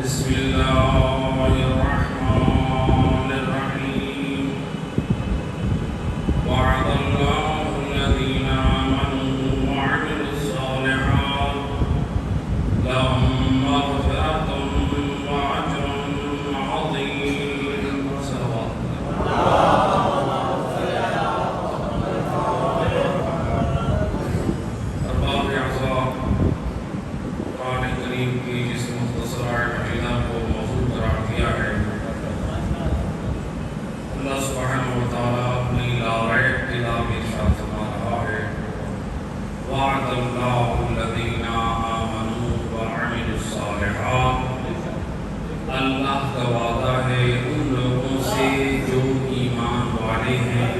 بسم الله الرحمن الرحيم وعد الله الذين آمنوا وعملوا الصالحات لهم مغفرة وأجر عظيم. صلوات ارباب اعزاء، قرآن کریم کی جس مختصر عقیدہ کو موضوع قرار دیا ہے، اللہ سبحانہ وتعالی اپنی لا ریب کتاب میں ارشاد فرما رہا ہے: وعد اللہ الذین آمنوا وعملوا الصالحات. اللہ کا وعدہ ہے ان لوگوں سے جو ایمان والے ہیں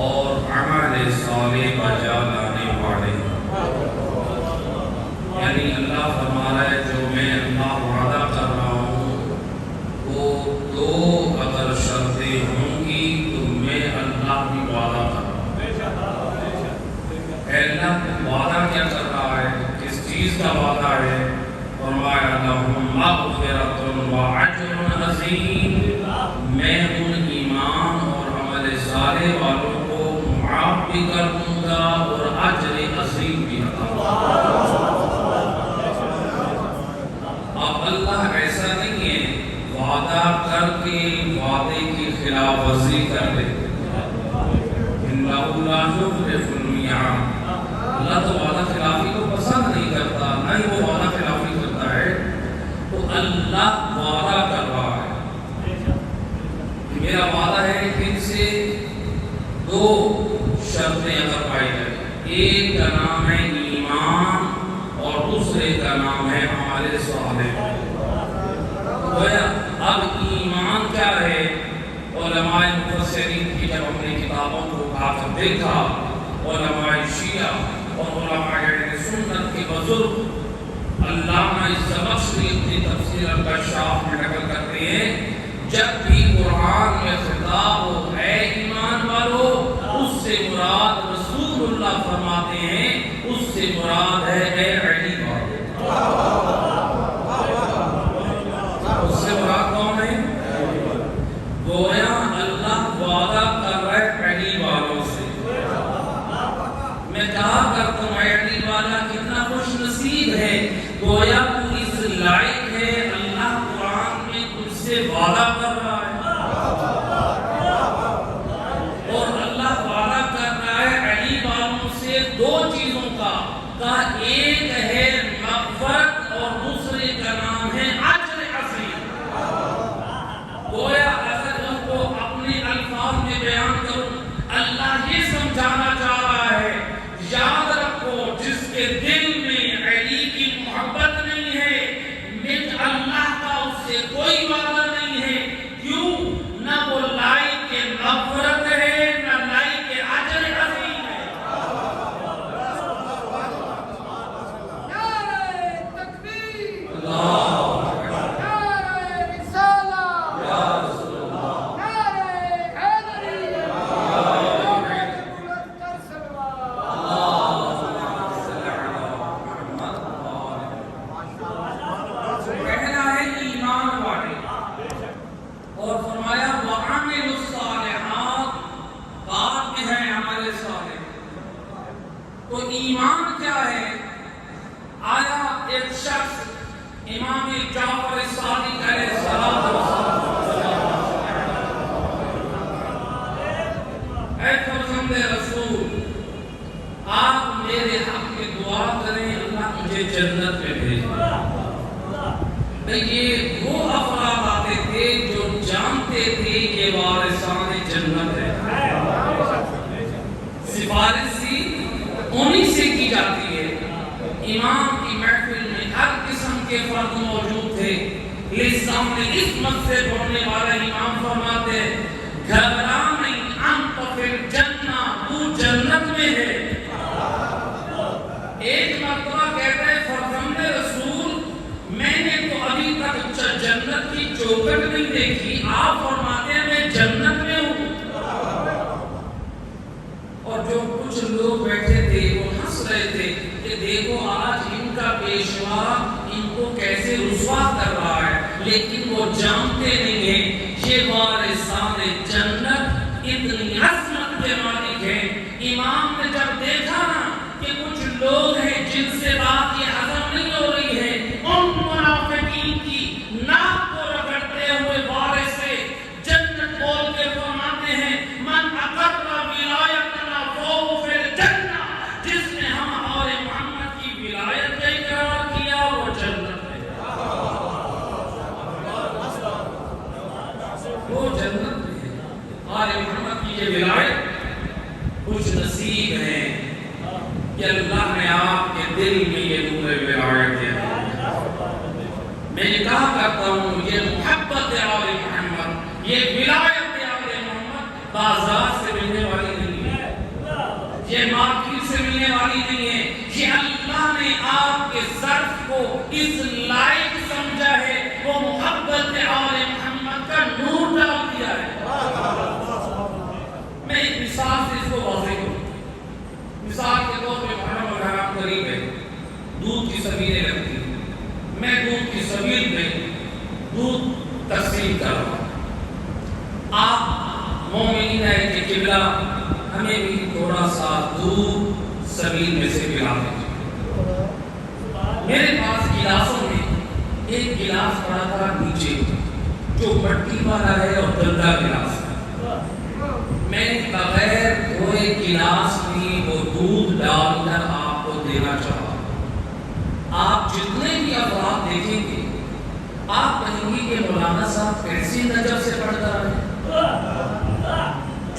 اور عمل صالح بجا لانے والے ہیں. یعنی اللہ فرما رہا ہے جو میں اللہ وعدہ کر رہا ہوں وہ دو اگر شرطیں ہوں گی تو میں اللہ بھی وعدہ کر رہا ہوں. اللہ وعدہ کیا کر رہا ہے؟ کس چیز کا وعدہ ہے؟ فرمایا لہم مغفرۃ واجر عظیم. میں ان ایمان اور عمل صالح والوں کو معاف بھی کر دوں گا اور اجر عظیم بھی عطا کروں گا. اب اللہ ایسا نہیں ہے وعدہ کر کے وعدے کی خلاف ورزی کر لے. انہ لا یخلف المیعاد. اللہ تو وعدہ خلافی کو پسند نہیں کرتا، نہ ہی وہ وعدہ خلافی کرتا ہے. تو اللہ وعدہ کر رہا ہے کہ میرا وعدہ ہے کہ ان سے دو شرطیں اگر پائی جائیں، ایک کا نام ہے ایمان اور دوسرے کا نام ہے عمل صالح. اب ایمان کیا ہے؟ علماء مفسرین کی جب ہم نے کتابوں کو اٹھا کر دیکھا، علماء شیعہ اور علماء اہل سنت کے بزرگ علامہ الزمخشری اپنی تفسیر الکشاف میں نقل کرتے ہیں جب بھی قرآن میں خطاب ہو اے ایمان والو، اس سے مراد رسول اللہ فرماتے ہیں اس سے مراد ہے اے علی والو. اس سے مراد کون ہے؟ گویا اللہ وعدہ کر رہا ہے علی والوں سے. میں کہا کرتا ہوں اے علی والا کتنا خوش نصیب ہے، گویا تو اس لائق ہے اللہ قرآن میں تجھ سے وعدہ کر رہا ہے. اور اللہ وعدہ کر رہا ہے علی والوں سے دو چیزوں کا ایک ہے مغفرت اور دوسرے کا نام ہے اجر عظیم. گویا اگر ان کو اپنے الفاظ میں بیان کروں، اللہ یہ سمجھانا چاہ رہا ہے یاد رکھو جس کے دل میں علی کی محبت نہیں ہے، مجھ اللہ کا اس سے کوئی وعدہ نہیں ہے. کیوں؟ نہ وہ لائق کے مغفرت ہے نہ لائق کے اجر عظیم ہے. اور فرمایا وَعَمِلُوا الصَّالِحَاتِ، بعد میں ہے عمل صالح. تو ایمان کیا ہے؟ آیا ایک شخص امام جعفر صادق علیہ السلام اے فرزند رسول آپ میرے حق میں دعا کریں اللہ مجھے جنت میں بھیجے. یہ وہ افراد آتے تھے جو جانتے تھے کہ وارثان جنت ہے. سفارش سی انہی سے کی جاتی ہے. امام کی محفل میں ہر قسم کے فرد موجود تھے. سامنے عصمت سے بڑھنے والا امام فرماتے گھبرا نہیں انت فی الجنہ، تو جنت میں ہے. ایک مرتبہ کہتا ہے فرزند رسول میں نے تو ابھی تک جنت کی چوکھٹ نہیں دیکھی، آپ فرماتے ہیں میں جنت میں ہوں. اور جو کچھ لوگ بیٹھے تھے وہ ہنس رہے تھے کہ دیکھو آج ان کا پیشوا ان کو کیسے رسوا لیکن وہ جانتے نہیں ہیں یہ وارثان جنت اتنی عظمت کے مالک ہیں۔ امام نے جب دیکھا نا کہ کچھ لوگ ہیں جن سے بات یہ ہضم نہیں ہو رہی ہے، ان منافقین کی ناک کو رگڑتے ہوئے وارث جنت بول کے فرماتے ہیں من اقر ولایتنا فهو فی الجنہ، جس نے ہم اور محمد کی ولایت کا اقرار کیا وہ جنت میں، وہ جنت میں اور محمد کی یہ ولایت کچھ نصیب ہے کہ اللہ نے آپ کے دل میں یہ نور ولایت دیا۔ میں یہ کہا کرتا ہوں یہ محبت آل محمد، یہ ولایت آل محمد بازار سے ملنے والی نہیں ہے، یہ مارکیٹ سے ملنے والی نہیں ہے، یہ اللہ نے آپ کے ظرف کو اس لائق سمجھا ہے، وہ محبت آل محمد کا نور ڈال دیا ہے۔ میں ایک مثال سے اس کو واضح کروں۔ مثال کے طور پہ محرم الحرام قریب ہے، دودھ کی سبیلیں لگتی ہیں، میں دودھ کی سبیل میں دودھ تقسیم کر رہا ہوں، آپ مومنین ہے کہ قبلہ ہمیں بھی تھوڑا سا دودھ سبیل میں سے پلا دیجیے۔ میرے پاس گلاسوں میں ایک گلاس پڑا تھا نیچے جو مٹی والا ہے اور گندا گلاس ہے، میں بغیر دھوئے گلاس میں وہ دودھ ڈال کر آپ کو دینا چاہتا ہوں۔ آپ جتنے بھی افراد دیکھیں گے آپ کہیں گے کہ مولانا صاحب کیسی نظر سے پڑھتا ہے،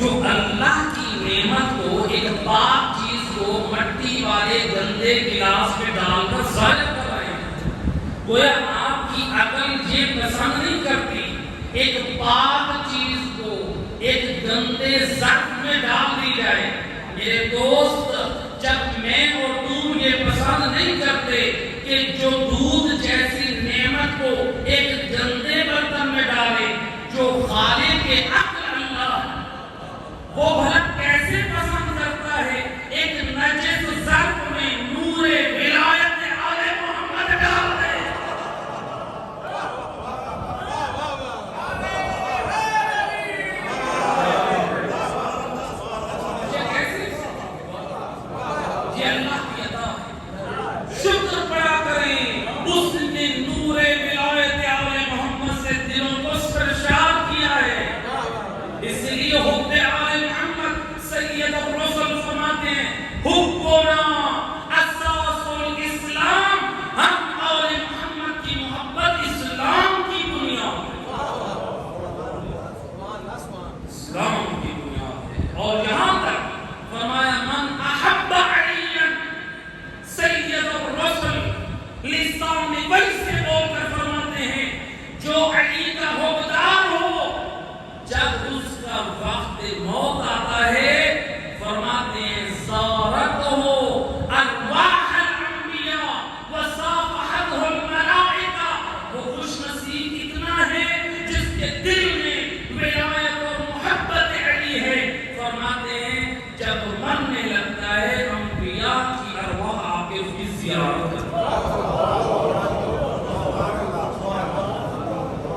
جو اللہ کی نعمت کو ایک پاک چیز کو مٹی والے گندے گلاس میں ڈال کر ضائع کر رہے ہیں۔ گویا آپ کی عقل یہ پسند نہیں کرتی ایک پاک چیز کو ایک گندے ظرف میں ڈال دی جائے۔ میرے دوست، جب میں اور تم یہ پسند نہیں کرتے کہ جو دودھ جیسی نعمت کو ایک گندے برتن میں ڈالے، جو خالق کے عقل اللہ وہ بھلا کیسے پسند کرتا ہے ایک نجس ظرف میں نور ولایت آل محمد ڈال دے۔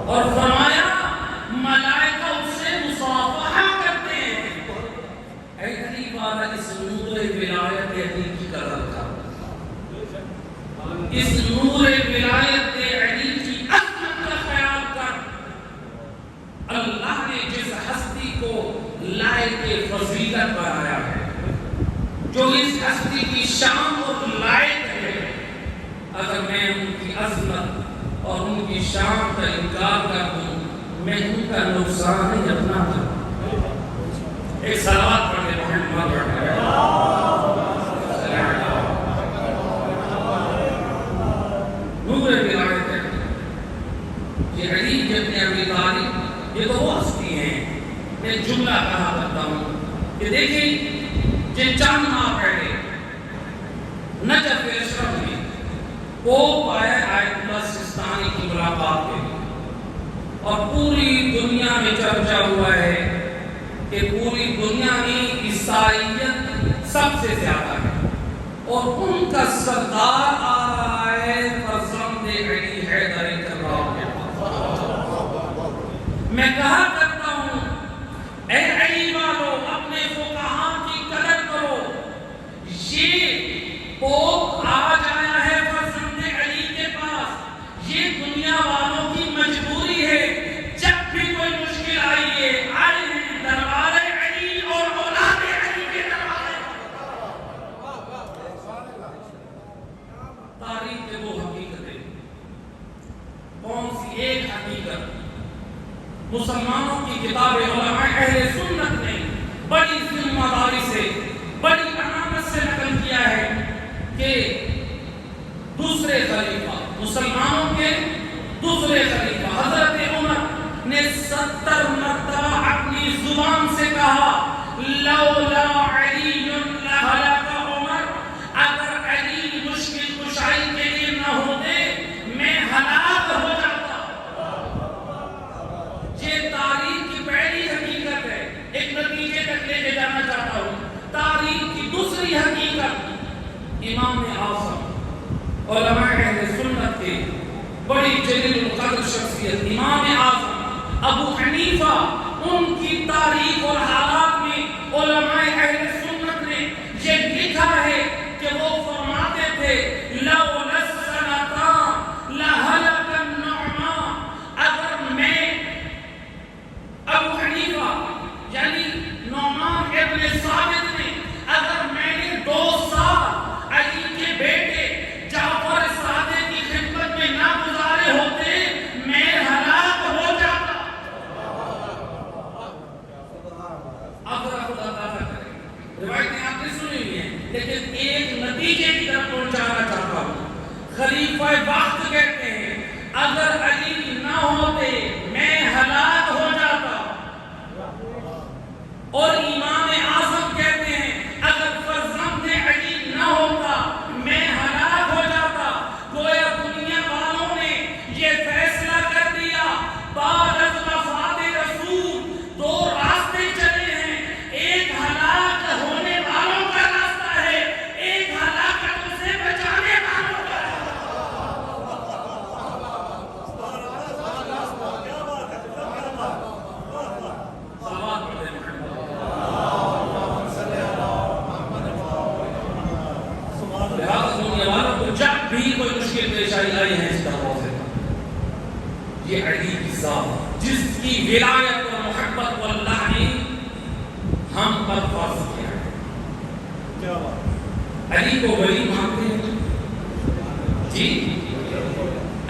اور فرمایا ملائکہ اس سے مصافحہ کرتے ہیں۔ اے علی والا اس نور ولایت علی کی قدر کر، اس نور ولایت علی کی عظمت کا خیال کر۔ اللہ نے جس ہستی کو لائق فضیلت بنایا ہے، جو اس ہستی کی شان اور لائق ہے، اگر میں ان کی عظمت اور ان کی شان کا انکار کر دوں، میں ان کا نقصان نہیں اپنا کروں۔ ایک صلوات پڑھ لے محمد نور ولایت ہے۔ یہ علی ابن ابی طالب یہ تو وہ ہستی ہیں۔ میں جملہ کہا کرتا ہوں کہ دیکھیں جن چند ماہ پہلے نجف اشرف میں کو آئے آیت اللہ سستانی کی ملاقات کے لیے، اور پوری دنیا میں چرچا ہوا ہے کہ پوری دنیا میں عیسائیت سب سے زیادہ ہے، اور ان کا سردار آ رہا ہے فرزند علی حیدر کرار کے پاس۔ ایک حقیقت مسلمانوں کی کتاب علماء اہل سنت نے بڑی ذمہ داری سے بڑی امانت سے نقل کیا ہے کہ دوسرے خلیفہ مسلمانوں کے دوسرے خلیفہ حضرت عمر نے 70 مرتبہ اپنی زبان سے کہا لولا علی لہلک عمر، اگر علی مشکل کشائی کے لیے نہ ہوتے میں ہلاک ہو جاتا۔ یہ تاریخ کی پہلی حقیقت ہے، ایک نتیجے تک لے کے جانا چاہتا ہوں۔ تاریخ کی دوسری حقیقت، امام اعظم علماء اہل سنت کے بڑی جلیل القدر شخصیت امام اعظم ابو حنیفہ، ان کی تاریخ اور حالات میں علماء اہل سنت نے یہ لکھا ہے کہ وہ فرماتے تھے لولا السنتان لہلک النعمان، اگر میں ابو حنیفہ یعنی نعمان ابن ثابت نے اگر میں نے 2 سال علی کے بیٹے جعفر صادق کی خدمت میں نہ گزارے ہوتے میں ہلاک ہو جاتا۔ اب ذرا خدا تعالیٰ کرے، روایتیں آپ نے سنی ہوئی ہیں لیکن ایک نتیجے کی طرف پہنچانا چاہتا ہوں۔ خلیفہ وقت کہتے ہیں اگر علی نہ ہوتے میں ہلاک ہو جاتا، اور امام اعظم کہتے ہیں اگر فرزند علی نہ ہوتا میں ہلاک ہو جاتا۔ گویا دنیا والوں نے یہ فیصلہ کر دیا بعد از وفات رسول 2 راستے چلے ہیں، ایک ہلاک ہونے والوں کا راستہ ہے، ایک ہلاکت سے بچانے والوں کا صلوات پڑھیں محمد۔ لہذا دنیا والوں کو جب بھی کوئی مشکل پیش آئی ہے اس طرح سے یہ علی کی ذات جس کی ولایت اور محبت کو اللہ نے ہم پر فرض کیا ہے۔ علی کو ولی مانتے ہیں جی،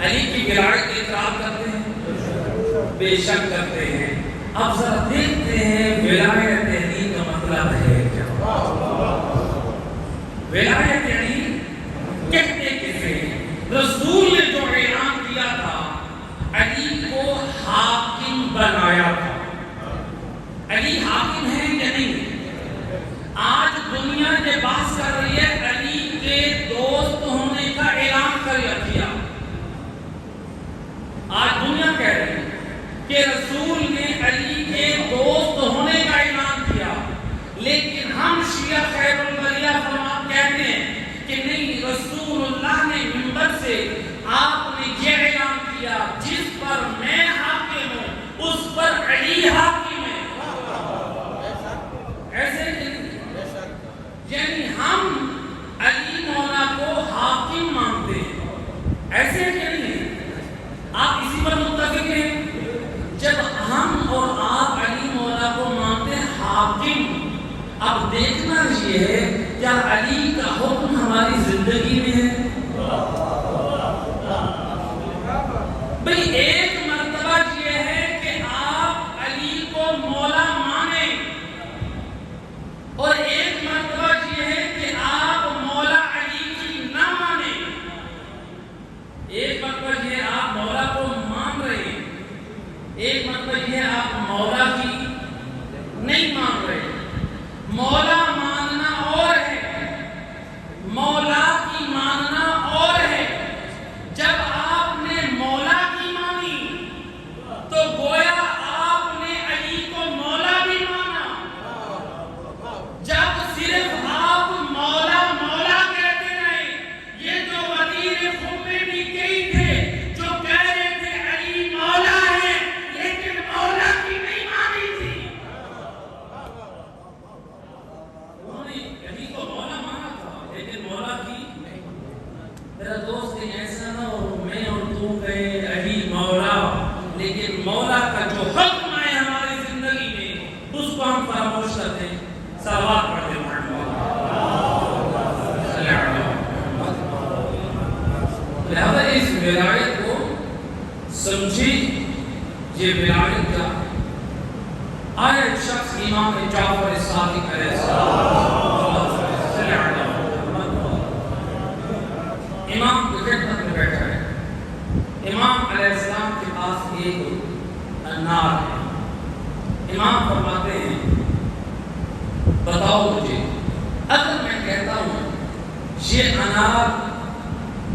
علی کی ولایت اقرار کرتے ہیں، بے شک کرتے ہیں۔ اب ذرا دیکھتے ہیں ولایت علی کا مطلب ہے کیا؟ ولایت علی کہتے کسے؟ رسول نے جو اعلان کیا تھا علی کو حاکم بنایا تھا۔ علی حاکم ہے یا نہیں؟ آج دنیا یہ بحث کر رہی ہے علی کے دوست ہونے کا اعلان کیا۔ آج دنیا کہہ رہی ہے کہ رسول نے علی کے دوست ہونے کا اعلان کیا، لیکن ہم شیعہ خیر البریہ فرمان کہتے ہیں کہ نہیں، رسول اللہ نے منبر سے آپ نے یہ اعلان کیا جس پر میں حاکم ہوں اس پر علی حاکم ہے۔ ایسے یعنی ہم علی مولا کو حاکم مانتے ہیں، ایسے کہ نہیں؟ آپ اسی پر متفق ہیں؟ جب ہم اور آپ علی مولا کو مانتے ہیں حاکم، اب دیکھنا یہ ہے کیا علی کا حکم ہماری زندگی میں ہے؟ بھئی ایک مرتبہ یہ ہے کہ آپ علی کو مولا مانیں، اور ایک مرتبہ یہ ہے کہ آپ مولا علی کی نہ مانیں۔ ایک مرتبہ یہ آپ مولا کو مان رہے ہیں، ایک مرتبہ یہ آپ مولا کی نہیں مان رہے۔ مولا ماننا اور ہے، مولا کی ماننا اور ہے۔ جب آپ نے مولا کی مانی سمجھی یہ ولایت کیا ہے؟ آیا ایک شخص امام جعفر صادق علیہ السلام امام کی خدمت میں بیٹھا ہے. امام علیہ السلام کے پاس ایک انار ہے. امام فرماتے ہیں بتاؤ مجھے اگر میں کہتا ہوں یہ انار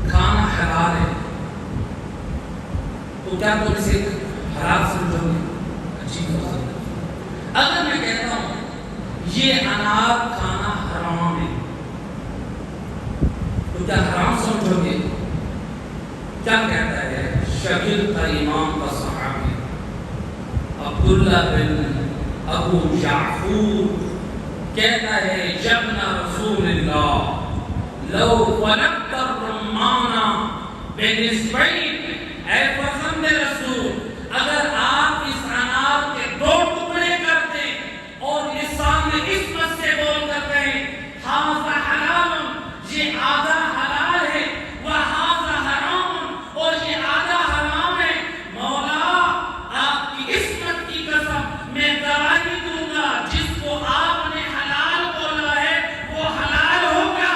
کھانا حلال ہے تو کیا تم اسے حلال سمجھو گے؟ عجیب بات ہے. اگر میں کہتا ہوں یہ انار کھانا حرام ہے تو کیا حرام سمجھو گے؟ کیا کہتا ہے شاگرد کا امام کا صحابی عبداللہ بن ابو جعفور کہتا ہے جبنا رسول اللہ لو فلقت الرمان بنصفین، اے فرزند رسول اگر آپ اس انار کے دو ٹکڑے کر دیں اور لسان میں عصمت سے بول کر کہیں ھذا حلال، یہ آدھا حلال ہے، وھذا حرام، اور یہ آدھا حرام ہے، مولا آپ کی عصمت کی قسم میں گواہی دوں گا جس کو آپ نے حلال بولا ہے وہ حلال ہوگا،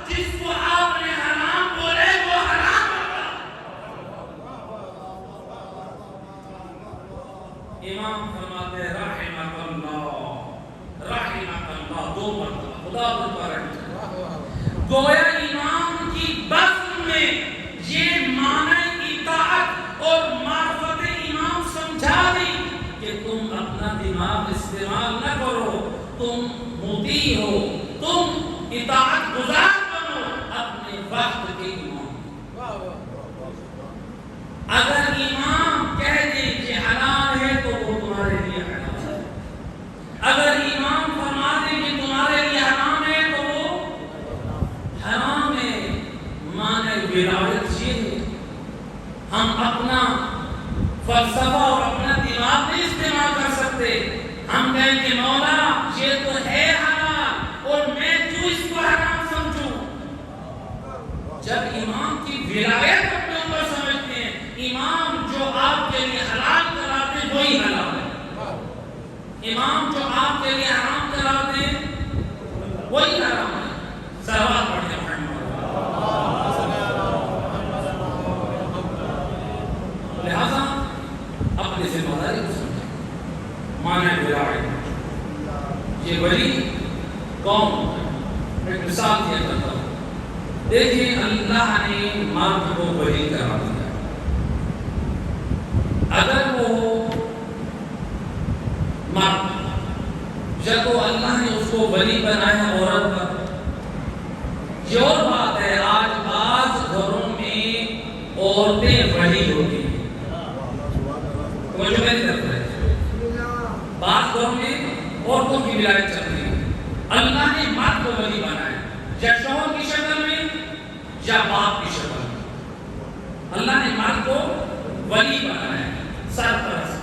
جس کو آپ نے حرام بولے وہ حرام ہوگا. امام فرماتے ہیں رحمک اللہ، رحمک اللہ، دو مرتبہ خدا پر رحمت. گویا امام کی بزم میں یہ معنی اطاعت اور معرفت امام سمجھا دی کہ تم اپنا دماغ استعمال نہ کرو، تم مطیع ہو، تم اطاعت گزار بنو اپنے وقت کے امام. اگر امام کہہ دے کہ حلال ہے تو وہ تمہارے لیے حلال ہے، اگر امام فرما دے کہ تمہارے لیے حرام ہے تو وہ حرام ہے. معنی ولایت یہ ہے ہم اپنا فلسفہ اور اپنا دماغ نہیں استعمال کر سکتے. ہم کہیں کہ مولا یہ تو ہے حلال اور میں کیوں اس کو حرام سمجھوں. جب امام کی ولایت اپنے اوپر سمجھتے ہیں امام جو آپ کے لیے حلال کراتے ہیں وہی حلال ہے، امام جو آپ کے لیے حرام کراتے ہیں وہی حرام ہے. صلوات پڑھیں محمد. لہذا اپنی ذمہ داری کو سمجھیں. معنی ولایت یہ ولی کون ہے؟ ایک مثال دیا کرتا ہوں. دیکھیں اللہ نے مرد کو ولی کرا دیا. اگر وہ مرد جب وہ اللہ نے اس کو ولی بنایا عورت پر، یہ اور بات ہے آج بعض گھروں میں عورتیں ولی ہوتی ہیں. توجہ نہیں کرتا ہے. بعض گھروں میں عورتوں کی ولایت چل رہی ہے. اللہ نے مرد کو ولی بنایا یا شوہر کی شکل میں یا باپ کی شکل میں. اللہ نے مرد کو ولی بنایا سرپرست.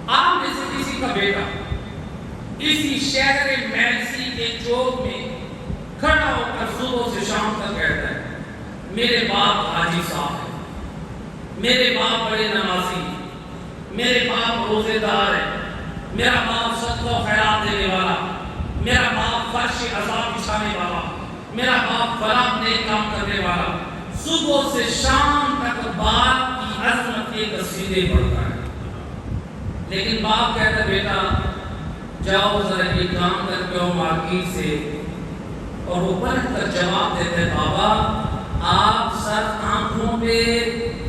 آپ میں سے کسی کا بیٹا اسی شہر میسی کے چوک میں کھڑا ہو کر صبح سے شام تک کہتا ہے میرے باپ حاجی صاحب ہیں، میرے باپ بڑے نمازی ہیں، میرے باپ روزے دار ہے، میرا باپ صدقہ و خیرات دینے والا، میرا باپ فرش عذاب بچھانے والا، میرا باپ فلاں نیک کام کرنے والا. صبح سے شام تک باپ کی عظمت کے قصیدے پڑھتا ہے. لیکن باپ کہتا ہے بیٹا جاؤ ذرا یہ کام کر کے آؤ مارکیٹ سے. اور وہ پلٹ کر جواب دیتے ہیں بابا آپ سر آنکھوں پہ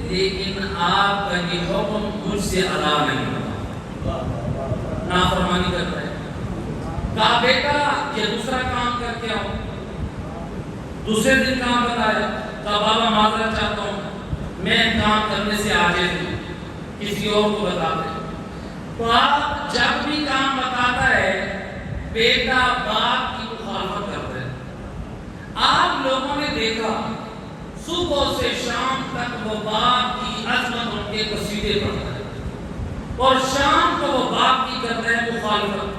لیکن آپ کا یہ حکم مجھ سے ادا نہیں ہوتا، نافرمانی کرتا ہے. کہا بیٹا یہ دوسرا کام کر کے آؤ. دوسرے دن کام بتایا. کہا بابا معذرت چاہتا ہوں میں کام کرنے سے عاجز ہوں، کسی اور کو بتا دیں. تو آپ جب بھی کام بتاتا ہے بیٹا باپ کی مخالفت کرتا ہے. آپ لوگوں نے دیکھا صبح سے شام تک وہ باپ کی عظمت ان کے قصیدے پڑھتا ہے اور شام کو وہ باپ کی کرتا ہے مخالفت.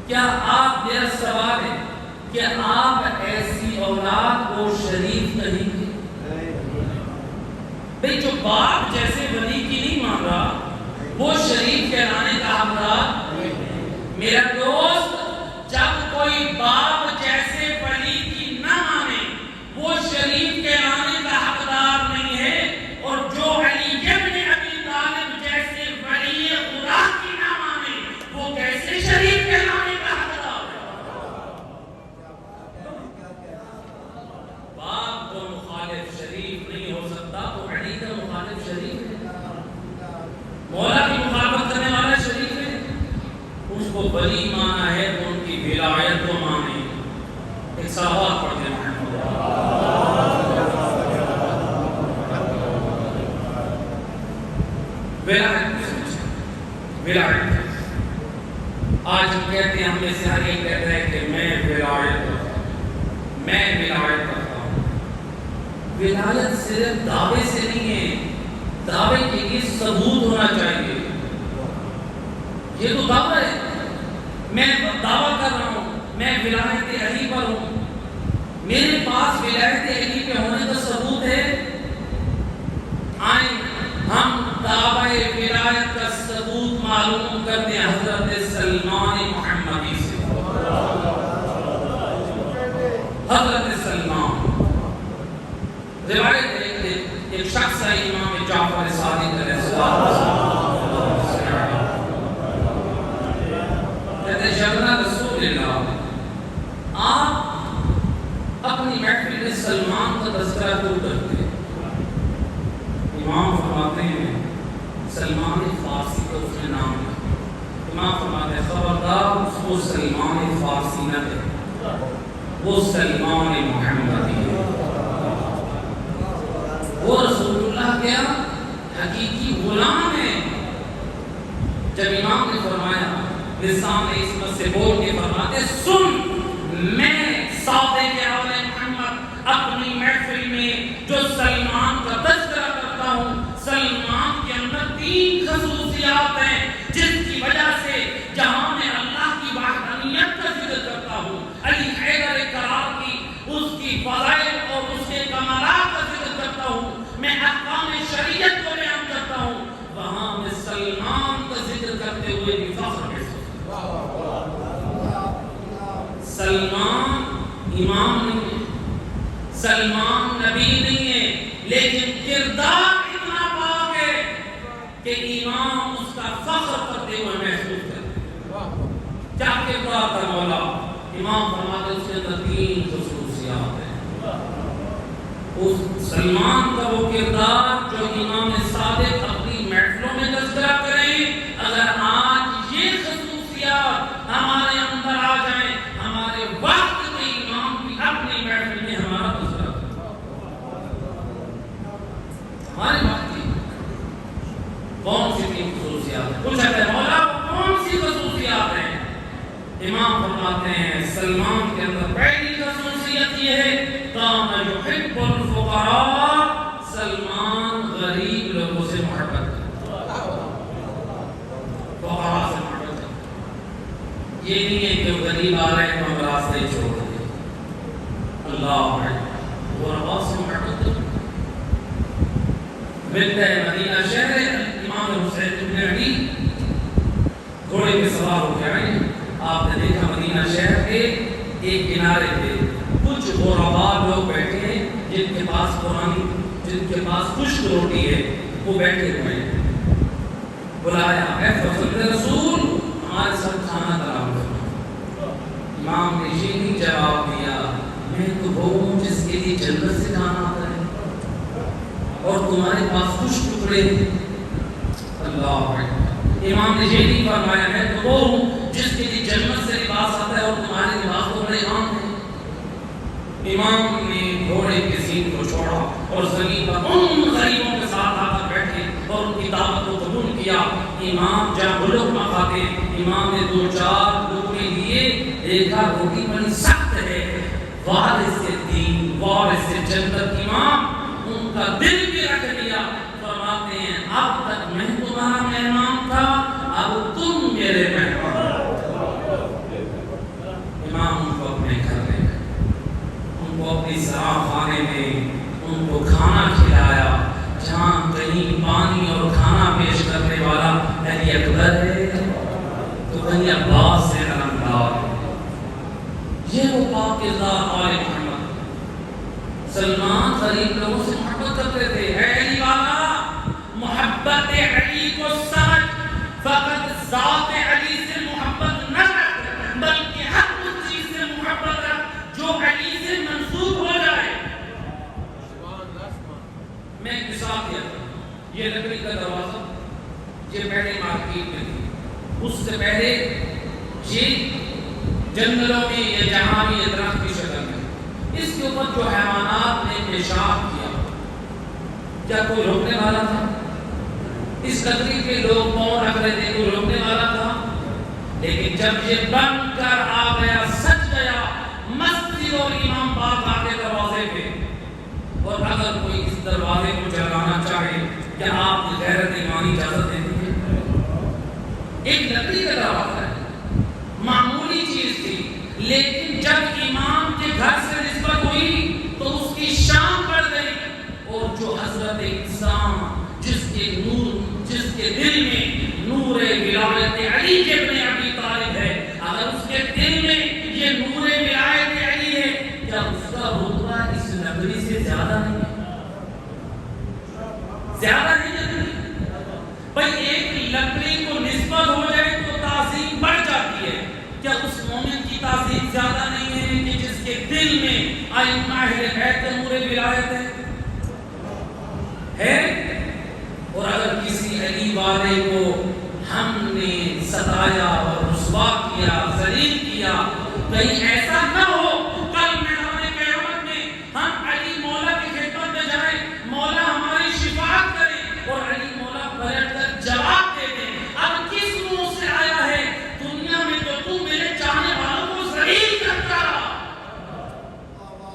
کیا آپ میرا سوال ہے کہ آپ ایسی اولاد کو شریف نہیں؟ بھئی جو باپ جیسے ولی مانا ہے تو ان کی ولایت کو مانے. ایک صلوات پڑھتے ہیں ولایت. آج ہم کہتے ہیں، ہم میں سے ہر ایک کہتا ہے کہ میں ولایت کرتا ہوں، میں ولایت کرتا ہوں. ولایت صرف دعوے سے نہیں ہے، دعوے کے لیے ثبوت ہونا چاہیے. یہ تو دعویٰ ہے، میں دعویٰ کر رہا ہوں میں ولایت علی پر ہوں، میرے پاس ولایت علی کے ہونے کا ثبوت ہے. آئیں ہم دعوی ولایت کا ثبوت معلوم کرتے ہیں حضرت سلمان محمدی سے. حضرت سلمان روایت ہے کہ ایک شخص ہے امام جعفر صادق علیہ السلام، کہتے ہیں شیخنا رسول اللہ آپ اپنی محفل میں سلمان کا تذکرہ کیوں کرتے ہیں؟ امام فرماتے ہیں سلمان فارسی کا اس نے نام ہے. امام فرماتے ہیں خبردار اس کو سلمان فارسی نہ ہے، وہ سلمان محمدی ہے. وہ رسول اللہ کے حقیقی غلام ہے. جب امام نے فرمایا لسان عصمت سے بول کے فرماتے سن، میں صادق اول محمد اپنی محفل میں جو سلمان کا تذکرہ کرتا ہوں، سلمان کے اندر 3 خصوصیات ہیں جس کی وجہ سے جہاں میں اللہ کی وحدانیت کا ذکر کرتا ہوں، علی حیدر کرار کی اس کی فضائل اور اس کے کمالات کا ذکر کرتا ہوں، میں احکام شریعت کو بیان کرتا ہوں، وہاں میں سلمان کا ذکر کرتے ہوئے بھی فخر محسوس. سلمان امام نہیں ہے، سلمان نبی نہیں ہے، لیکن کردار اتنا پاک ہے کہ امام اس کا فخر کرتے ہوئے محسوس کرتے. کیا کردار تھا مولا؟ امام فرماتے اس کے اندر 3 خصوصیات ہیں. اس سلمان کا وہ کردار جو امام صادق اپنی محفلوں میں تذکرہ کریں، اگر آج یہ خصوصیات ہمارے اندر آ جائیں، ہمارے وقت میں امام کی اپنی محفل میں ہمارا تذکرہ کریں. ہمارے وقت کی کون سی 3 خصوصیات ہیں؟ پوچھا ہے مولا کون سی خصوصیات ہیں؟ امام فرماتے ہیں سلمان کے اندر پہلی خصوصیت یہ ہے کان یحب الفقراء، سلمان غریب لوگوں سے محبت کرتا، فقراء سے محبت کرتا. یہ نہیں ہے کہ وہ غریب آ رہے ہیں تو ہم راستے چھوڑ دیں. اللہ وہ روا سے محبت کرتا. ملتا ہے مدینہ شہر امام حسین بن علی گھوڑے پہ سوار ہو کے آئے. آپ نے دیکھا مدینہ شہر کے ایک کنارے پہ کچھ غربا لوگ بیٹھے ہیں جن کے پاس خشک روٹی ہے، وہ بیٹھے ہوئے ہیں. بلایا اے فضل رسول ہمارے ساتھ کھانا تناول کرو. امام نے یہ نہیں جواب دیا میں تو وہ ہوں جس کے لیے جنت سے کھانا آتا ہے اور تمہارے پاس خشک ٹکڑے ہیں. اللہ امام نے یہ نہیں فرمایا میں تو وہ ہوں جس کے لیے جنت سے لباس آتا ہے اور تمہارے لباس تو بڑے عام ہیں. امام نے گھوڑے کے سین کو چھوڑا اور زمین پر ان غریبوں کے ساتھ آ کر بیٹھے اور ان کی دعوت کو قبول کیا. امام جب وہ لقمہ کھاتے امام نے 2-4 لقمے لیے، دیکھا روٹی بڑی سخت ہے، وارث دین وارث جنت امام ان کا دل بھی رکھ لیا. فرماتے ہیں اب تک میں تمہارا مہمان تھا، اب تم میرے مہمان. امام ان کو اپنے گھر لے گئے، ان کو اپنی سرا خانے میں ان کو کھانا کھلایا جہاں کہیں پانی اور کھانا پیش کرنے والا علی اکبر ہے تو کہیں عباس سے علمدار. یہ وہ پاک کردار آل محمد. سلمان غریب لوگوں سے محبت کرتے تھے. اے علی والا محبت علی کو سمجھ، فقط ذات علی سے محبت نہ رکھ بلکہ ہر اس چیز سے محبت رکھ جو علی سے منسوب ہو جائے. میں ایک مثال دیا تھا، یہ لکڑی کا دروازہ یہ پہلے مارکیٹ میں تھی، اس سے پہلے یہ جنگلوں میں یا جہاں بھی یہ درخت کی شکل میں، اس کے اوپر جو حیوانات نے پیشاب کیا، کیا کوئی روکنے والا تھا؟ اس لکڑی کے لوگ پاؤں رکھ رہے تھے، کوئی روکنے والا تھا؟ لیکن جب یہ بن کر آ گیا، سچ گیا مسجد اور امام باغ کے دروازے پہ، اور اگر کوئی اس دروازے کو جلانا چاہے کیا آپ غیرت ایمانی اجازت دیں گے؟ ایک لکڑی کا دروازہ ہے، معمولی چیز تھی، لیکن جب امام کے گھر سے نسبت ہوئی تو اس کی شان بڑھ گئی، اور جو حضرت انسان جس کے دل میں نور ولایت علی کے ابن ابی طالب ہے، اگر اس کے دل میں یہ نور ولایت علی ہے، کیا اس کا رتبہ اس لکڑی سے زیادہ نہیں ہے؟ زیادہ نہیں ہے؟ بھائی ایک لکڑی کو نسبت ہو جائے تو تعظیم بڑھ جاتی ہے، کیا اس مومن کی تعظیم زیادہ نہیں ہے کہ جس کے دل میں ائمہ اہل بیت نور ولایت ہے؟ اور اگر کسی علی والے کو ہم نے ستایا اور رسوا کیا، ذلیل کیا، کہیں ایسا نہ ہو کل میدان قیامت میں ہم علی مولا کی خدمت میں جائیں، مولا ہماری شفاعت کرے اور علی مولا پلٹ کر جواب دے دیں، اب کس منہ سے آیا ہے؟ دنیا میں تو میرے چاہنے والوں کو ذلیل کرتا رہا،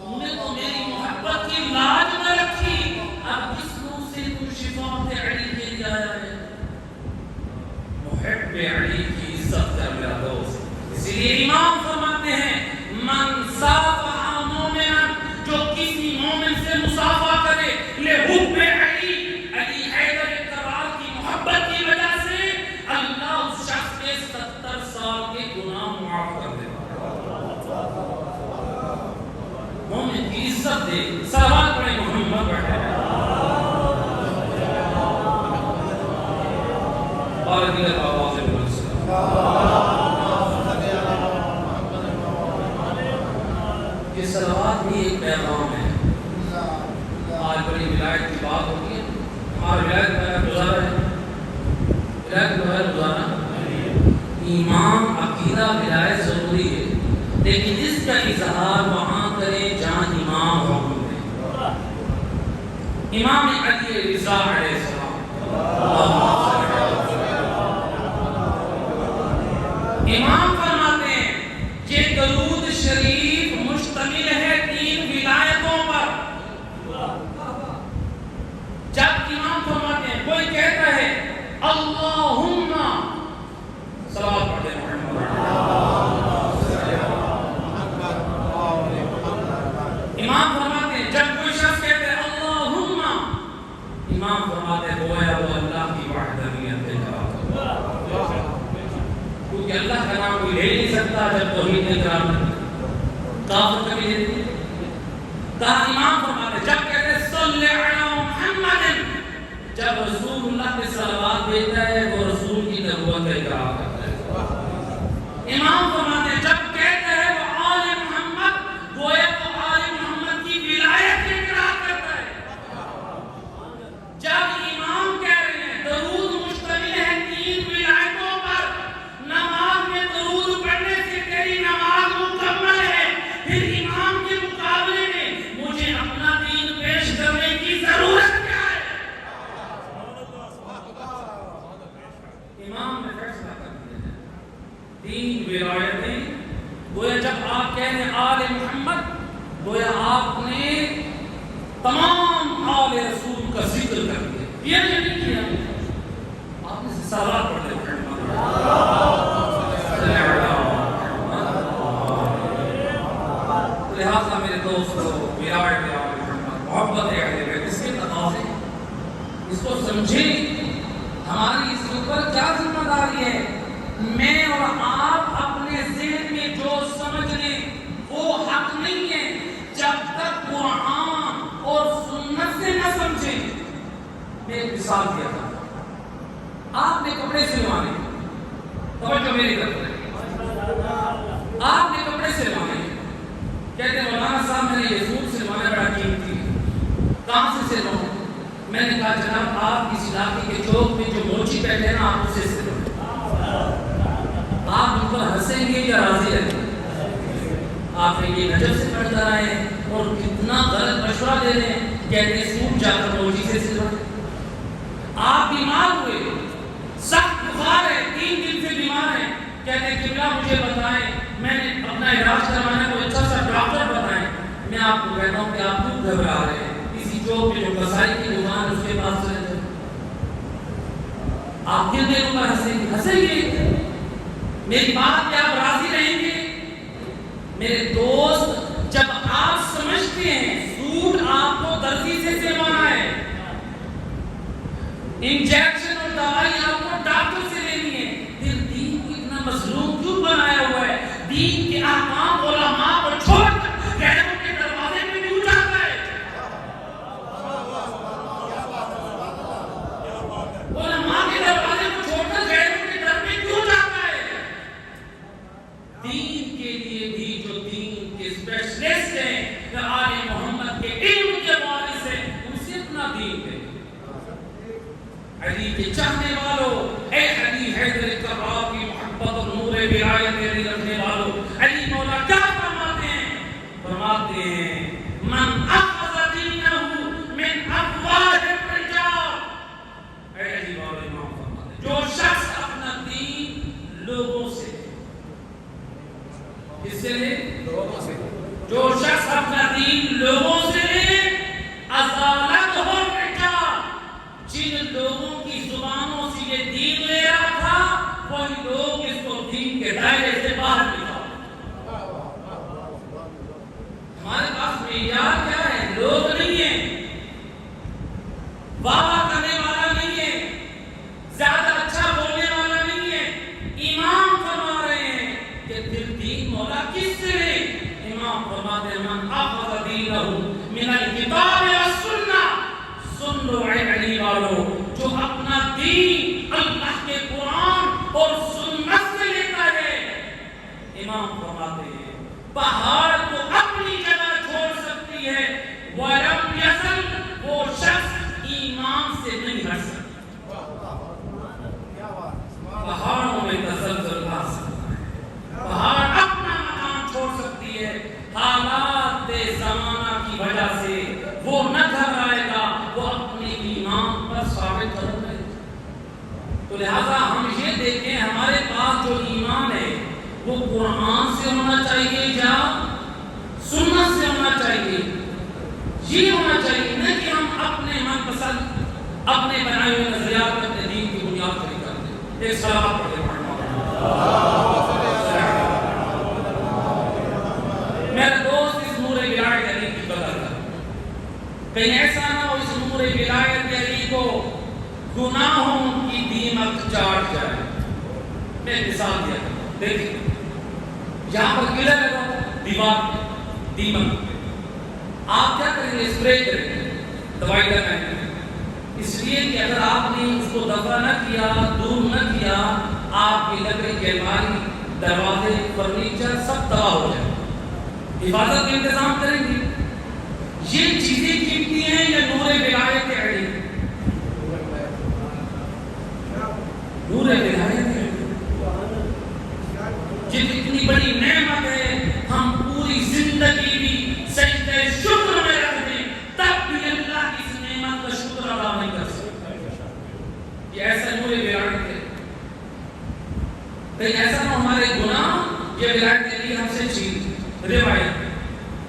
تم نے تو میری محبت کی لاج نہ رکھی، اب کس منہ سے تو شفاعت علی کے لیے آیا ہے؟ محب علی کی عزت کر میرا دوست، اسی لیے امام فرماتے ہیں من صافح مومنا، جو کسی مومن سے مصافحہ کرے لحب علی، علی حیدر کرار کی محبت کی وجہ سے اللہ اس شخص کے 70 سال کے گناہ معاف کر دیتا ہے۔ مومن کی عزت دے، صلوات پڑھیں محمد پڑھیں اور دیگر آواز یہ صلوات بھی ایک پیغام ہے۔ آج بڑی ولایت کی بات ہوتی ہے، ہمارا ولایت کا گزارا ہے، ولایت کا گزارا ایمان عقیدہ ولایت ضروری ہے، لیکن اس کا اظہار وہاں کرے جہاں امام حکم دے۔ امام علی رضا علیہ السلام امام فرماتے ہیں یہ درود شریف مشتمل ہے 3 ولایتوں پر۔ جب امام فرماتے ہیں، کوئی کہتا ہے اللہم، صلوات پڑھتے ہیں محمد، امام فرماتے ہیں جب کوئی شخص کہتا ہے اللہم، امام فرماتے ہیں گویا وہ اللہ کی وحدانیت کا، کیونکہ اللہ کا نام کوئی لے نہیں سکتا جب توحید اقرار نہیں، کافر کبھی نہیں۔ کہا امام فرماتے جب کہتے ہیں صلی علی محمد، جب رسول اللہ کے صلوات دیتا ہے وہ رسول کی نبوت کا اقرار کرتا ہے۔ امام فرماتے ہیں جب کہتا ہے وہ آل محمد، گویا وہ آل محمد کی ولایت کا اقرار کرتا ہے۔ جب امام کہہ رہے ہیں درود مشتمل ہے 3 ولایتوں پر، نماز میں درود پڑھنے سے تیری نماز مکمل ہے، پھر امام کے مقابلے میں مجھے اپنا دین پیش کرنے کی ضرورت کیا ہے؟ امام نے فیصلہ کر دیا ہے 3 ولایتیں، گویا جب آپ کہہ رہے ہیں آل محمد، گویا آپ نے تمام آل رسول کا ذکر کر دیا، یہ نہیں کیا آپ نے صلوات پڑھ دیا۔ لہذا میرے دوستو ولایت محبت ہے، اس کے تقاضے اس کو سمجھیں، ہماری اس کے اوپر کیا ذمہ داری ہے۔ میں اور آپ اپنے ذہن میں جو سمجھ لیں وہ حق نہیں ہے جب تک قرآن اور سنت سے نہ سمجھیں۔ میں ایک مثال دیا تھا، آپ نے کپڑے سلوانے، توجہ میری طرف، آپ نے کپڑے سلوانے، کہتے ہیں مولانا صاحب میں نے یہ سوٹ سلوانا بڑا قیمتی ہے، کہاں سے سلواؤں؟ میں نے کہا جناب آپ اس علاقے کے چوک میں جو موچی بیٹھے نا آپ اسے سلوائیں۔ آپ ان پر ہنسے ہنسیں گے یا راضی رہیں گے؟ آپ نے یہ نجف سے پڑھ کر آئے اور کتنا غلط مشورہ دے رہے ہیں، کہتے ہیں سوٹ جا کر روزی سے سلوائیں۔ آپ بیمار ہوئے، سخت بخار ہے، 3 دن سے بیمار ہیں، کہتے ہیں قبلہ مجھے بتائیں، میں نے اپنا علاج کروانا کوئی اچھا سا ڈاکٹر بتائیں۔ میں آپ کو کہتا ہوں کہ آپ کیوں گھبرا رہے ہیں؟ کسی چوک پہ جو کسائی کی دکان اس کے پاس چلے جائیں۔ آپ کن دنوں پر ہنسیں گے؟ میری بات پہ آپ راضی رہیں گے؟ میرے دوست، جب آپ سمجھتے ہیں سوٹ آپ کو درزی سے سلوانا ہے، انجیکشن اور دوائی آپ کو ڈاکٹر سے لینی ہے، پھر دین کو اتنا مظلوم کیوں بنایا ہوا ہے؟ دین کے احکام علماء کو چھوڑ کر غیروں کے دروازے میں کیوں جاتا ہے؟ علماء کے دروازے کو چھوڑ کر غیروں کے در میں کیوں جاتا ہے؟ دین کے لیے بھی جو دین کے اسپیشلسٹ ہیں، جو آل محمد کے علم کے وارث ہیں، ان سے اپنا دین دیں۔ علی کے چاہنے والوں، اے علی حیدر کرار کی محبت اور نور ولایت علی رکھنے والوں، علی مولا کیا فرماتے ہیں؟ فرماتے ہیں من اخذ دینہ من افواہ الرجال، اے علی مولا امام فرماتے ہیں جو شخص اپنا دین لوگوں سے، کس سے لے؟ لوگوں سے، جو شخص اپنا دین لوگوں سے لے، ازالتہ الرجال، جن لوگوں کی زبانوں سے یہ دین لے رہا تھا وہی لوگ اس کو دین کے دائرے سے باہر نکال۔ ہمارے پاس معیار کیا ہے؟ لوگ نہیں ہیں، واہ کرنے والا نہیں ہے، زیادہ اچھا بولنے والا نہیں ہے۔ امام فرما رہے ہیں کہ پھر دین مولا کس سے لے؟ امام فرماتے ہیں من اخذ دینہ من الکتاب والسنہ، سن لو اے علی والو، جو اپنا دین اللہ کے قرآن اور سنت سے لیتا ہے، امام فرماتے ہیں پہاڑ کو اپنی جگہ چھوڑ سکتی ہے، وَلَمْ يَزَلْ، وہ شخص ایمان سے نہیں ہٹ سکتا۔ پہاڑوں میں تسلسل آ سکتا ہے، پہاڑ اپنا مقام چھوڑ سکتی ہے، حالات زمانہ کی وجہ سے وہ نہ گھبرائے گا، وہ اپنے ایمان پر ثابت قدم رہے گا۔ تو لہذا ہم یہ دیکھیں ہمارے پاس جو ایمان ہے وہ قرآن سے ہونا چاہیے یا سنت سے ہونا چاہیے؟ یہ ہونا چاہیے نہ کہ ہم اپنے من پسند اپنے بنائے ہوئے نظریات پر اپنے دین کی بنیاد کھڑی کر دیں۔ ایک صلوات پڑھیں۔ میرے دوست، اس نور ولایت علی کی قدر کر، کہیں ایسا نہ ہو اس نور ولایت علی کو گناہوں کی دیمک چاٹ جائے۔ میں مثال دیا کرتا ہوں، دیکھیں یہاں پر کیڑے لگا دیوار پہ، دیمک، آپ کیا کریں گے؟ اسپرے کریں گے، دوائی لگائیں گے، اس لیے کہ اگر آپ نے اس کو دفع نہ کیا، دور نہ کیا، آپ کی لکڑی کے الماری، دروازے، فرنیچر سب تباہ ہو جائے۔ حفاظت کا انتظام کریں گے۔ یہ چیزیں قیمتی ہیں یا نور ولایت علی؟ نور ولایت علی یہ اتنی بڑی نعمت ہے، ہم پوری زندگی بھی سجدہ شکر میں رکھ دیں تب بھی اللہ کی اس نعمت کا شکر ادا نہیں کر سکتے۔ یہ ایسا نور ولایت ہے۔ کہیں ایسا نہ ہمارے گناہ یہ ولایت علی ہم سے چھین۔ روایت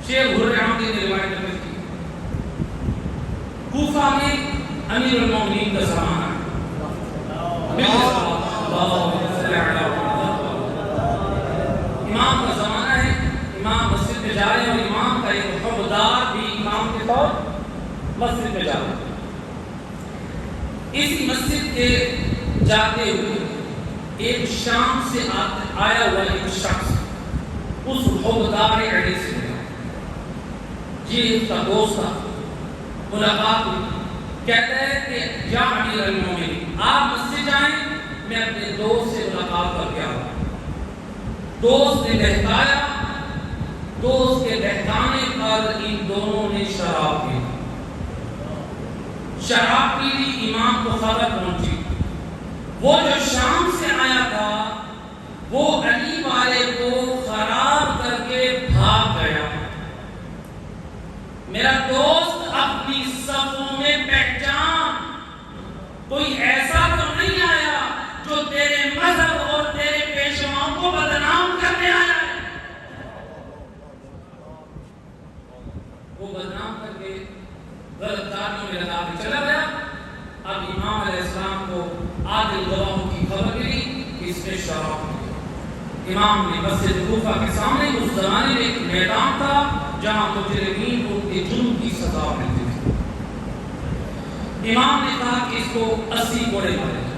شیخ حرام نے روایت نقل کی، کوفہ میں امیر المومنین کا زمانہ ہے، امام کا زمانہ ہے، امام مسجد میں جا رہے ہیں اور امام کا ایک خبردار بھی امام کے طور مسجد میں جا رہے ہیں۔ اسی مسجد کے جاتے ہوئے ایک شام سے آیا ہوا ایک شخص اس خبردار علی سے ملا، یہ اس کا دوست تھا، ملاقات ہوئی، کہتا ہے کہ یا امیر المومنین آپ مسجد جائیں، میں اپنے دوست سے ملاقات کر کے آؤں۔ دوست نے بہکایا، دوست کے بہکانے پر ان دونوں نے شراب پی، شراب پی لی، امام کو خبر پہنچی، وہ جو شام سے آیا تھا وہ علی والے کو بدنام کرنے آیا ہے. وہ بدنام کر کے غلط کاریوں میں لگا کے چلا گیا. اب امام علیہ السلام کو عادل گواہوں کی خبر ملی کہ اس نے شراب پی. امام نے مسجد کوفہ کے سامنے اس زمانے میں ایک میدان تھا جہاں مجرمین کو ان کے جرم کی سزا ملتی تھی. امام نے کہا کہ اس کو 80 کوڑے مارے جائیں,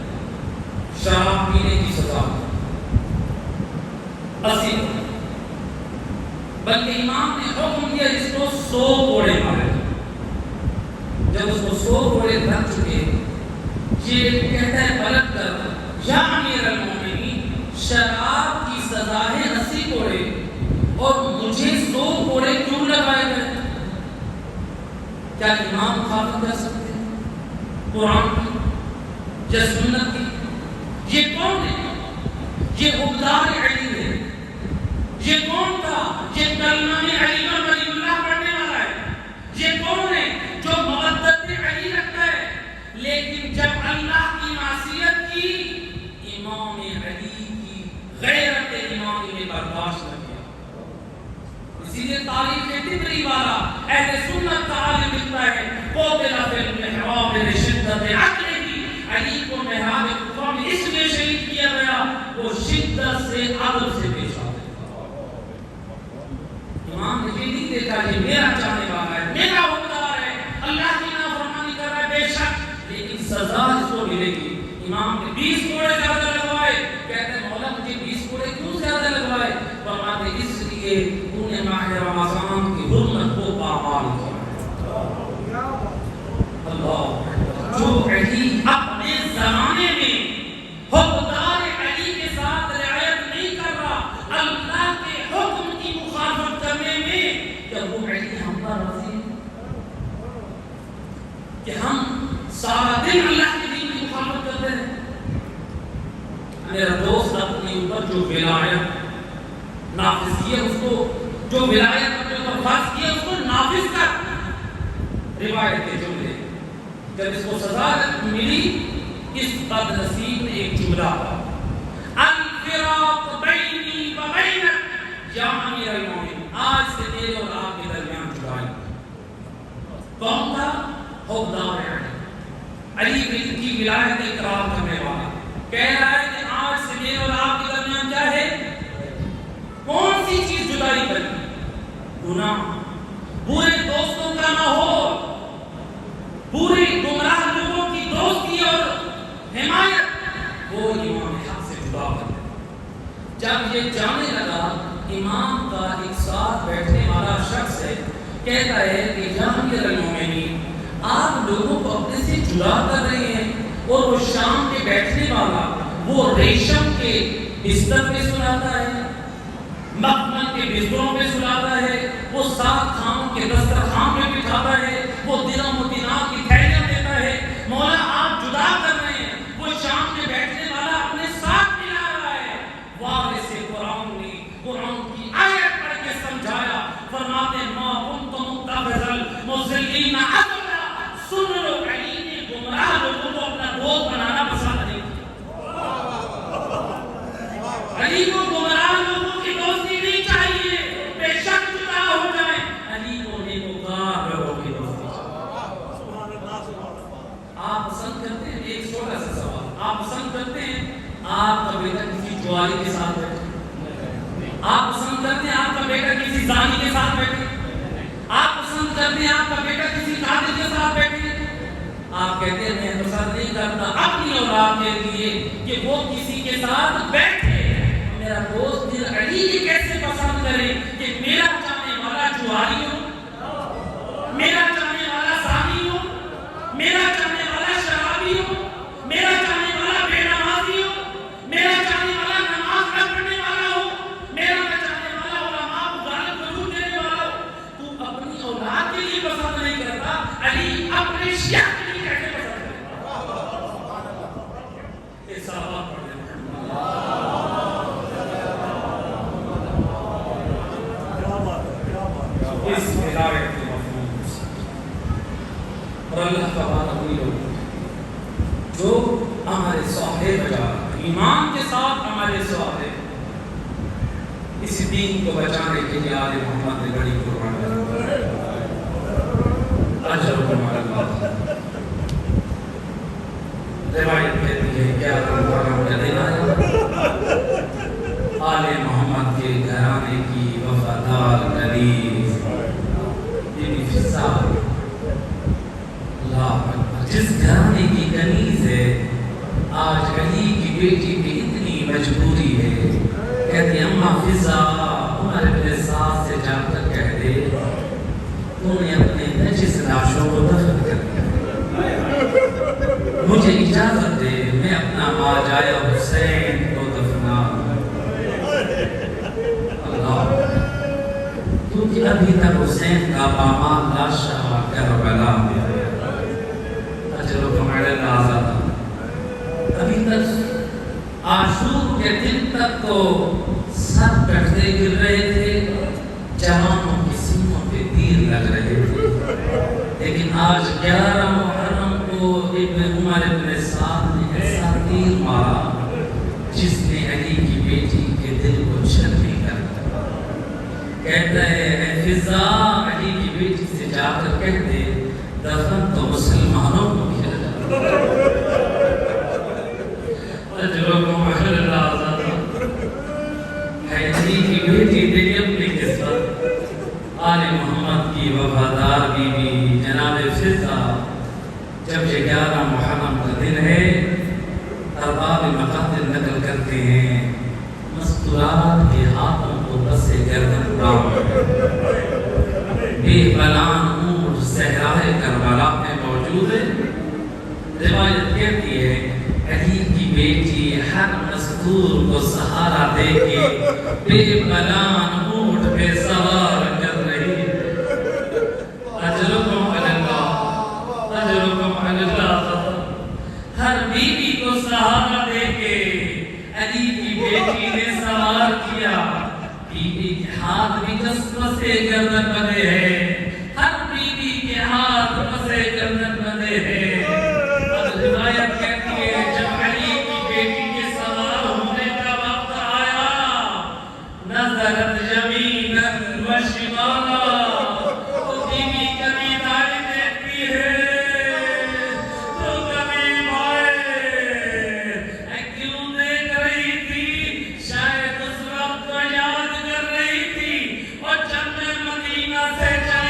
شراب پینے کی سزا 80 کوڑے. بلکہ امام نے حکم دیا اس کو 100 کوڑے مارے جائیں. جب اس کو 100 کوڑے لگ چکے, یہ کہتا ہے پلٹ کر, یا امیر المومنین, شراب کی سزا ہے 80 کوڑے اور مجھے 100 کوڑے کیوں لگائے گئے؟ کیا امام مخالفت کر سکتے ہیں قرآن کی یا سنت کی؟ یہ کون ہے؟ یہ عبدار علی ہے. یہ کون تھا؟ یہ کلمہ علیمہ ولی اللہ پڑھنے والا ہے. یہ کون ہے جو مودت علی رکھتا ہے؟ لیکن جب اللہ کی معصیت کی, امام علی کی غیرت امامی نے برداشت نہ کیا. اسی لیے تاریخ طبری والا اہل سنت کا عالم لکھتا ہے, قتل فی المحراب لشدت عقلہ, علی کو محراب کوفہ میں اس لیے شہید کیا گیا وہ شدت سے عدل سے پیش آتے. امام نے یہ نہیں دیکھا کہ میرا چاہنے والا ہے, میرا حکمران ہے, اللہ کی نافرمانی کر رہا ہے, بے شک لیکن سزا اس کو ملے گی. امام نے 20 کوڑے زیادہ لگوائے. کہتے ہیں مولا مجھے 20 کوڑے کیوں زیادہ لگوائے؟ فرماتے اس لیے تو نے ماہ رمضان کی حرمت کو پامال کیا. اللہ, جو علی اپنے زمانے میں حکمدار علی کے ساتھ رعایت نہیں کر رہا اللہ کے حکم کی مخالفت کرنے میں, کیا وہ علی ہم پر راضی ہے کہ ہم سارا دن اللہ کے دین کی مخالفت کرتے ہیں؟ میرا دوست اپنے اوپر جو ولایت نافذ کیا, اس کو جو ولایت اپنے اوپر فرض کیا اس کو نافذ کر. روایت کے جملے جب اس کو سزا ملی, اس بد نصیب نے ایک جملہ کہا, الفراق بینی و بینک یا امیر المومنین, آج سے میرے اور آپ کے درمیان جدائی. کون تھا؟ حکمدار علی, علی کی ولایت اقرار کرنے والا, کہہ رہا ہے کہ آج سے میرے اور آپ کے درمیان کیا ہے؟ کون سی چیز جدائی کرنی؟ گناہ, برے دوستوں کا ماحول, پورے گمراہ لوگوں کی دوستی اور حمایت, وہ امام حق سے جدا کر دے. جب یہ جانے لگا امام کا ایک ساتھ بیٹھنے والا شخص ہے, کہتا ہے کہ یا امیر المومنین, آپ لوگوں کو اپنے سے جدا کر رہے ہیں, اور وہ شام کے بیٹھنے والا وہ ریشم کے بستر پہ سلاتا ہے, مخمل کے بستروں پہ سلاتا ہے, وہ 7 خانوں کے دسترخوان پہ بٹھاتا ہے, وہ درہم و دینار کی تھیلیاں دیتا ہے. مولا آپ جدا کر رہے ہیں, وہ شام کے بیٹھنے والا اپنے ساتھ ملا رہا ہے. وارث قرآن نے قرآن کی آیت پڑھ کے سمجھایا, فرماتے ما کنت متخذ المضلین عضدا. سن لو, علی نے گمراہ لوگوں کو اپنا دوست بنانا پسند نہیں کیا. علی کو گمراہ لوگوں کی دوستی نہیں چاہیے, بے شک جدا ہو جائے. علی کو نیکوکار لوگوں کی دوستی چاہیے. آپ پسند کرتے ہیں, ایک چھوٹا سا سوال, آپ پسند کرتے ہیں آپ کا بیٹا کسی جواری کے ساتھ بیٹھے؟ آپ پسند کرتے ہیں آپ کا بیٹا کسی زانی کے ساتھ بیٹھے؟ آپ پسند کرتے ہیں آپ کا بیٹا کسی قاتل کے ساتھ بیٹھے؟ آپ کہتے ہیں میں پسند نہیں کرتا اپنی اولاد کے لیے کہ وہ کسی کے ساتھ بیٹھے. میرا دوست دل علی یہ کیسے پسند کرے کہ میرا چاہنے والا جواری ہو, میرا چاہنے والا زانی ہو, میرا چاہنے والا شرابی ہو, میرا چاہنے والا بے نمازی ہو, میرا چاہنے والا نماز نہ پڑھنے والا ہو, میرا چاہنے والا علماء کو غلط وضو دینے والا ہو. تو اپنی اولاد کے لیے پسند نہیں کرتا, علی اپنے شیعہ کے لیے کیسے پسند کرتا؟ یہ صحابہ پڑھ لیں. اس ہدایت کے مفہوم سے اور اللہ کا وعدہ وہی لوگ جو ہمارے صالح بجا ایمان کے ساتھ ہمارے صالح اس دین کو بچانے کے لیے آل محمد نے بڑی قربانی دی۔ اجرکم علی اللہ۔ روایت کہتی ہے کیا محرم کا دن آیا، آل محمد کے گھرانے کی وفادار کنیز بی بی فضا، اللہ اکبر، جس گھرانے کی کنیز ہے آج علی کی بیٹی کی اتنی مجبوری ہے، کہتی اماں فضا عمر ابن سعد سے جا کر کہہ دے تو نے اپنے نجس لاشوں کو دفن کر دیا، مجھے اجازت دے میں اپنا ماجایا حسین کو دفنا اللہ، کیونکہ ابھی تک حسین کا پامال لاشا کربلا میں ہے۔ اجرکم علی اللہ آزادہ، ابھی تک عاشور کے دن تک تو سر کٹتے گر رہے تھے، جوانوں کی سینوں پہ تیر لگ رہے تھے، لیکن آج 11 محرم کو ابن عمر ابن سعد نے ایسا تیر مارا جس نے علی کی بیٹی کے دل کو چھلنی کر دیا۔ کہتا ہے اے فضا علی کی بیٹی سے جا کر کہہ دے دفن تو مسلمانوں کو کیا جاتا اجرکم علی اللہ آزادہ۔ علی کی بیٹی تیری اپنی قسمت، آل محمد کی وفادار بی بی جناب فضا، جب یہ 11 محرم کا دن ہے ارباب مقاتل نقل کرتے ہیں مستورات کے ہاتھوں کو بس گردن اڑا بے بلان اونٹ صحرائے کربلا میں موجود ہے۔ روایت کہتی ہے علی کی بیٹی ہر مستور کو سہارا دے کے بے بلان اونٹ پہ سوار کر رہی ہے۔ اجرکم علی اللہ، اجرکم علی اللہ۔ ہر بیوی کو سہارا دے کے علی کی بیٹی نے سوار کیا، بیوی کے ہاتھ بھی جس پسے گردن بندے ہیں، ہر بیوی کے ہاتھ پسے گردن بندے ہیں۔ اور روایت کہتی ہے جب علی کی بیٹی کے سوار ہونے کا وقت آیا نظرت یمینا و شمالا، تو بیوی کبھی دائیں دیکھتی ہے تو کبھی بائیں، کیوں دیکھ رہی تھی شاید اس وقت کو یاد کر رہی تھی، اور جب میں مدینہ سے چلا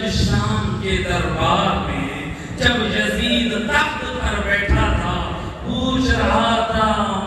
جب شام کے دربار میں جب یزید تخت پر بیٹھا تھا پوچھ رہا تھا